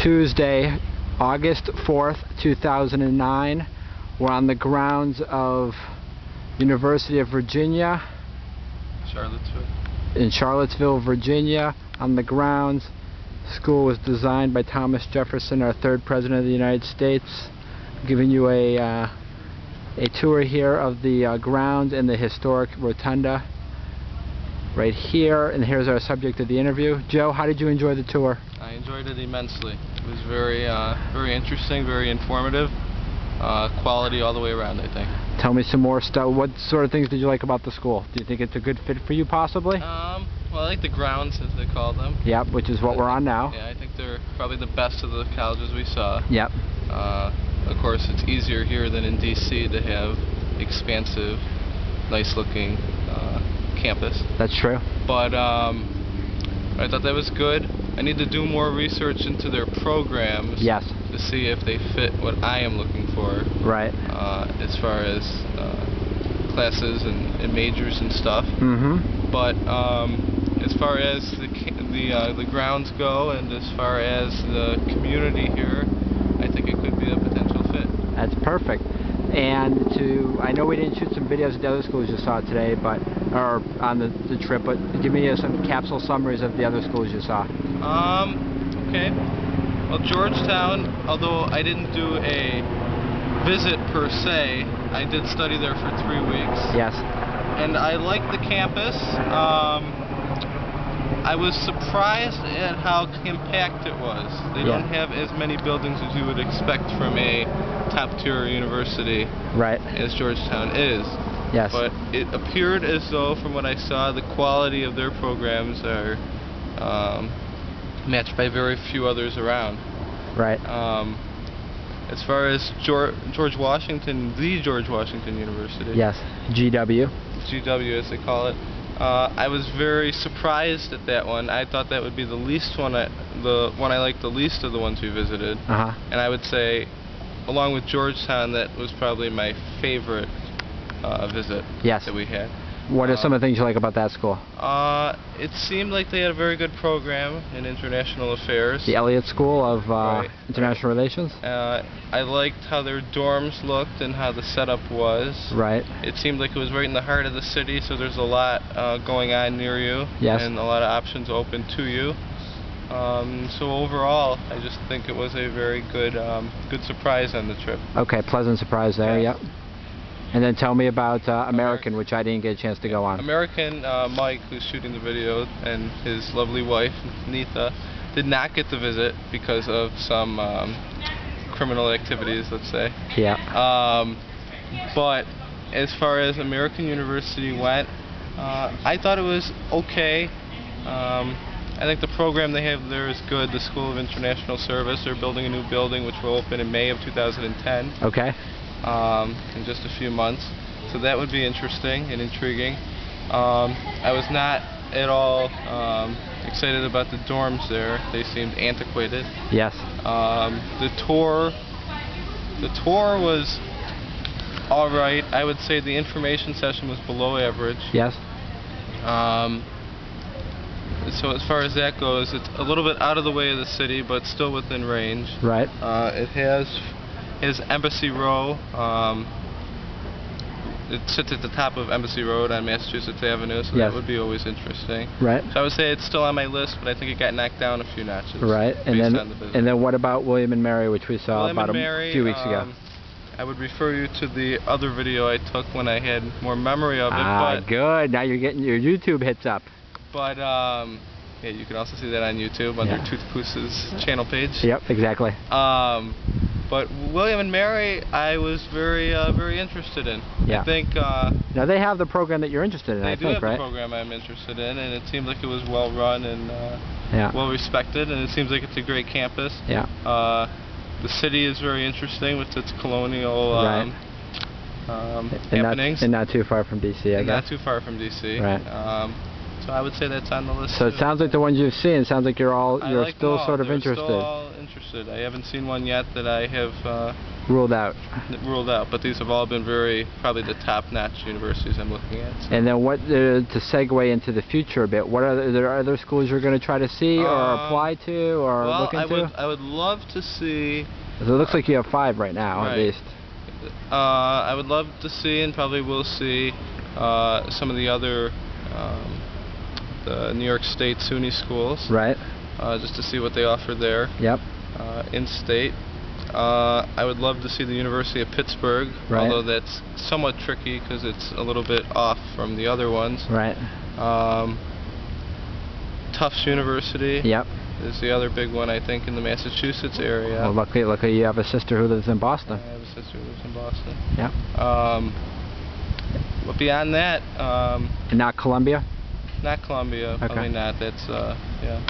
Tuesday, August 4th, 2009. We're on the grounds of University of Virginia. Charlottesville. In Charlottesville, Virginia, on the grounds. School was designed by Thomas Jefferson, our third president of the United States. I'm giving you a tour here of the grounds and the historic rotunda right here, and here's our subject of the interview. Joe, how did you enjoy the tour? I enjoyed it immensely. It was very interesting, very informative, quality all the way around, I think. Tell me some more stuff. What sort of things did you like about the school? Do you think it's a good fit for you, possibly? Well, I like the grounds, as they call them. Yep, which is what we're on now. Yeah, I think they're probably the best of the colleges we saw. Yep. Of course, it's easier here than in D.C. to have expansive, nice-looking campus. That's true. But I thought that was good. I need to do more research into their programs. Yes. To see if they fit what I am looking for. Right. As far as classes and majors and stuff. Mm-hmm. But as far as the grounds go, and as far as the community here, I think it could be a potential fit. That's perfect. And I know we didn't shoot some videos of the other schools you saw today, or on the trip, but give me some capsule summaries of the other schools you saw. Okay. Well, Georgetown, although I didn't do a visit per se, I did study there for 3 weeks. Yes. And I liked the campus. I was surprised at how compact it was. They don't have as many buildings as you would expect from a top-tier university, right, as Georgetown is. Yes. But it appeared as though, from what I saw, the quality of their programs are matched by very few others around. Right. As far as George Washington, the George Washington University. Yes, GW. GW, as they call it. I was very surprised at that one. I thought that would be the least one, the one I liked the least of the ones we visited. And I would say, along with Georgetown, that was probably my favorite visit that we had. What are some of the things you like about that school? It seemed like they had a very good program in international affairs. The Elliott School of International Relations? I liked how their dorms looked and how the setup was. Right. It seemed like it was right in the heart of the city, so there's a lot going on near you. Yes. And a lot of options open to you. So overall, I just think it was a very good surprise on the trip. Okay, pleasant surprise there, Yes. yep. And then tell me about American, which I didn't get a chance to go on. American, Mike, who's shooting the video, and his lovely wife, Neetha, did not get to visit because of some criminal activities, let's say. Yeah. But as far as American University went, I thought it was okay. I think the program they have there is good. The School of International Service, they're building a new building which will open in May of 2010. Okay. In just a few months, so that would be interesting and intriguing. I was not at all excited about the dorms there. They seemed antiquated. Yes. The tour was all right. I would say the information session was below average. Yes. So as far as that goes, it's a little bit out of the way of the city, but still within range. Right. It has Embassy Row. It sits at the top of Embassy Road on Massachusetts Avenue, so that would be always interesting. Right. So I would say it's still on my list, but I think it got knocked down a few notches. Right. And then what about William and Mary, which we saw about a few weeks ago? I would refer you to the other video I took when I had more memory of it. But good. Now you're getting your YouTube hits up. But yeah, you can also see that on YouTube under Toothpoose's channel page. Yep, exactly. But William and Mary, I was very interested in. Yeah. I think. Now they have the program that you're interested in. They I do think, have right? the program I'm interested in, and it seems like it was well run and well respected, and it seems like it's a great campus. Yeah. The city is very interesting with its colonial happenings. And not too far from DC, I guess. Not too far from DC. Right. So I would say that's on the list. So it sounds like the ones you've seen. It sounds like you're like still all. sort of They're interested. Still all interested. I haven't seen one yet that I have ruled out. But these have all been probably the top-notch universities I'm looking at. So. And then what to segue into the future a bit? What are there other schools you're going to try to see or apply to or look into? I would love to see. So it looks like you have 5 right now, right. at least. I would love to see, and probably will see, some of the other the New York State SUNY schools. Right. Just to see what they offer there. Yep. In-state. I would love to see the University of Pittsburgh, right. Although that's somewhat tricky because it's a little bit off from the other ones. Right. Tufts University. Yep. Is the other big one, I think, in the Massachusetts area. Well, luckily you have a sister who lives in Boston. I have a sister who lives in Boston. Yep. But beyond that, and not Columbia? Not Columbia, okay. Probably not. That's yeah.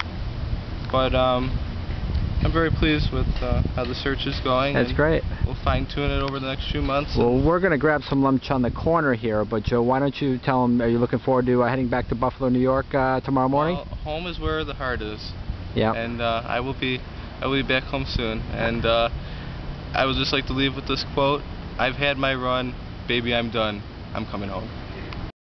But I'm very pleased with how the search is going. That's great. We'll fine-tune it over the next few months. Well, we're going to grab some lunch on the corner here, but Joe, why don't you tell them, are you looking forward to heading back to Buffalo, New York tomorrow morning? Well, home is where the heart is. Yeah. And I will be back home soon. And I would just like to leave with this quote: "I've had my run, baby, I'm done. I'm coming home."